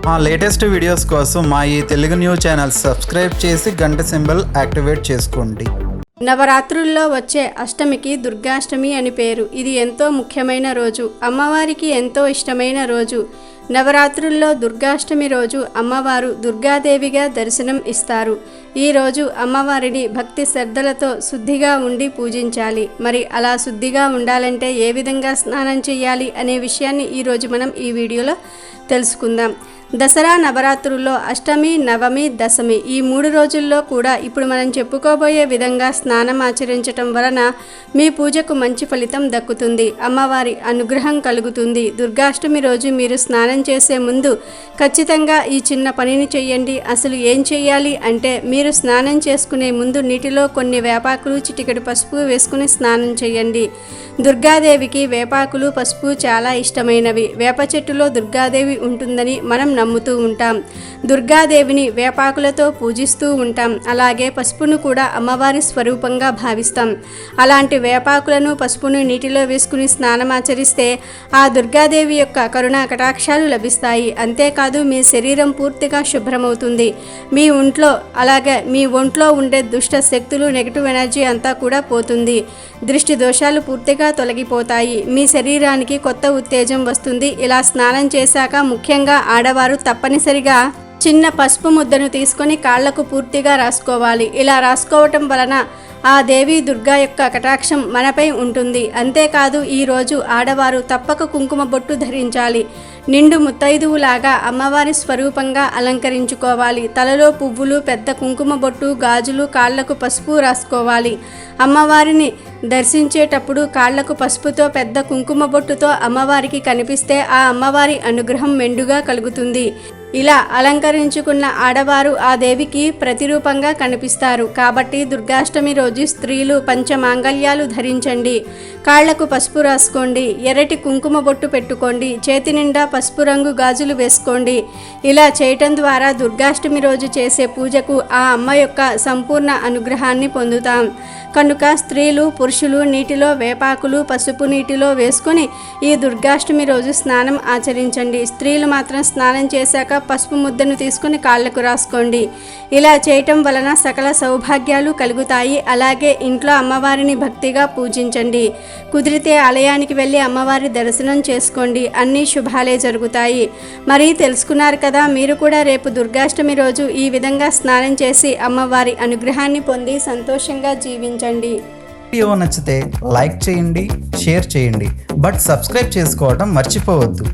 మా latest videos కోసం మా ఈ తెలుగు న్యూస్ ఛానల్ సబ్స్క్రైబ్ చేసి గంట సింబల్ యాక్టివేట్ చేసుకోండి. నవరాత్రుల్లో వచ్చే అష్టమికి దుర్గాష్టమి అని పేరు. ఇది ఎంతో ముఖ్యమైన రోజు, అమ్మవారికి ఎంతో ఇష్టమైన రోజు. నవరాత్రుల్లో దుర్గాష్టమి రోజు అమ్మవారు దుర్గాదేవిగా దర్శనం ఇస్తారు. ఈ రోజు అమ్మవారిని భక్తి శ్రద్ధలతో శుద్ధిగా ఉండి పూజించాలి. మరి అలా శుద్ధిగా ఉండాలంటే ఏ విధంగా స్నానం చేయాలి అనే విషయాన్ని ఈరోజు మనం ఈ వీడియోలో తెలుసుకుందాం. దసరా నవరాత్రుల్లో అష్టమి, నవమి, దశమి ఈ 3 రోజుల్లో కూడా ఇప్పుడు మనం చెప్పుకోబోయే విధంగా స్నానం ఆచరించటం వలన మీ పూజకు మంచి ఫలితం దక్కుతుంది, అమ్మవారి అనుగ్రహం కలుగుతుంది. దుర్గాష్టమి రోజు మీరు స్నానం చేసే ముందు ఖచ్చితంగా ఈ చిన్న పనిని చేయండి. అసలు ఏం చేయాలి అంటే, మీరు స్నానం చేసుకునే ముందు నీటిలో కొన్ని వేపాకులు, చిటికెడు పసుపు వేసుకుని స్నానం చేయండి. దుర్గాదేవికి వేపాకులు, పసుపు చాలా ఇష్టమైనవి. వేప చెట్టులో దుర్గాదేవి ఉంటుందని మనం నమ్ముతూ ఉంటాం. దుర్గాదేవిని వేపాకులతో పూజిస్తూ ఉంటాం. అలాగే పసుపును కూడా అమ్మవారి స్వరూపంగా భావిస్తాం. అలాంటి వేపాకులను, పసుపును నీటిలో వేసుకుని స్నానమాచరిస్తే ఆ దుర్గాదేవి యొక్క కరుణా కటాక్షాలు లభిస్తాయి. అంతేకాదు మీ శరీరం పూర్తిగా శుభ్రమవుతుంది. మీ ఒంట్లో ఉండే దుష్ట శక్తులు, నెగిటివ్ ఎనర్జీ అంతా కూడా పోతుంది. దృష్టి దోషాలు పూర్తిగా తొలగిపోతాయి. మీ శరీరానికి కొత్త ఉత్తేజం వస్తుంది. ఇలా స్నానం చేశాక ముఖ్యంగా ఆడవారు తప్పనిసరిగా చిన్న పసుపు ముద్దను తీసుకొని కాళ్లకు పూర్తిగా రాసుకోవాలి. ఇలా రాసుకోవటం వలన ఆ దేవి దుర్గా యొక్క కటాక్షం మనపై ఉంటుంది. అంతేకాదు ఈరోజు ఆడవారు తప్పక కుంకుమ బొట్టు ధరించాలి. నిండు ముత్తైదువులాగా అమ్మవారి స్వరూపంగా అలంకరించుకోవాలి. తలలో పువ్వులు, పెద్ద కుంకుమ బొట్టు, గాజులు, కాళ్లకు పసుపు రాసుకోవాలి. అమ్మవారిని దర్శించేటప్పుడు కాళ్లకు పసుపుతో, పెద్ద కుంకుమ బొట్టుతో అమ్మవారికి కనిపిస్తే ఆ అమ్మవారి అనుగ్రహం మెండుగా కలుగుతుంది. ఇలా అలంకరించుకున్న ఆడవారు ఆ దేవికి ప్రతిరూపంగా కనిపిస్తారు. కాబట్టి దుర్గాష్టమి రోజు స్త్రీలు పంచమాంగళ్యాలు ధరించండి. కాళ్లకు పసుపు రాసుకోండి. ఎర్రటి కుంకుమ బొట్టు పెట్టుకోండి. చేతి నిండా పసుపు రంగు గాజులు వేసుకోండి. ఇలా చేయటం ద్వారా దుర్గాష్టమి రోజు చేసే పూజకు ఆ అమ్మ యొక్క సంపూర్ణ అనుగ్రహాన్ని పొందుతాం. కనుక స్త్రీలు, పురుషులు నీటిలో వేపాకులు, పసుపు నీటిలో వేసుకొని ఈ దుర్గాష్టమి రోజు స్నానం ఆచరించండి. స్త్రీలు మాత్రం స్నానం చేశాక పసుపు ముద్దను తీసుకుని కాళ్లకు రాసుకోండి. ఇలా చేయటం వలన సకల సౌభాగ్యాలు కలుగుతాయి. అలాగే ఇంట్లో అమ్మవారిని భక్తిగా పూజించండి. కుదిరితే ఆలయానికి వెళ్ళి అమ్మవారి దర్శనం చేసుకోండి. అన్ని శుభాలే జరుగుతాయి. మరి తెలుసుకున్నారు కదా, మీరు కూడా రేపు దుర్గాష్టమి రోజు ఈ విధంగా స్నానం చేసి అమ్మవారి అనుగ్రహాన్ని పొంది సంతోషంగా జీవించండి. వీడియో నచ్చితే లైక్ చేయండి, షేర్ చేయండి, బట్ సబ్స్క్రైబ్ చేసుకోవడం మర్చిపోవద్దు.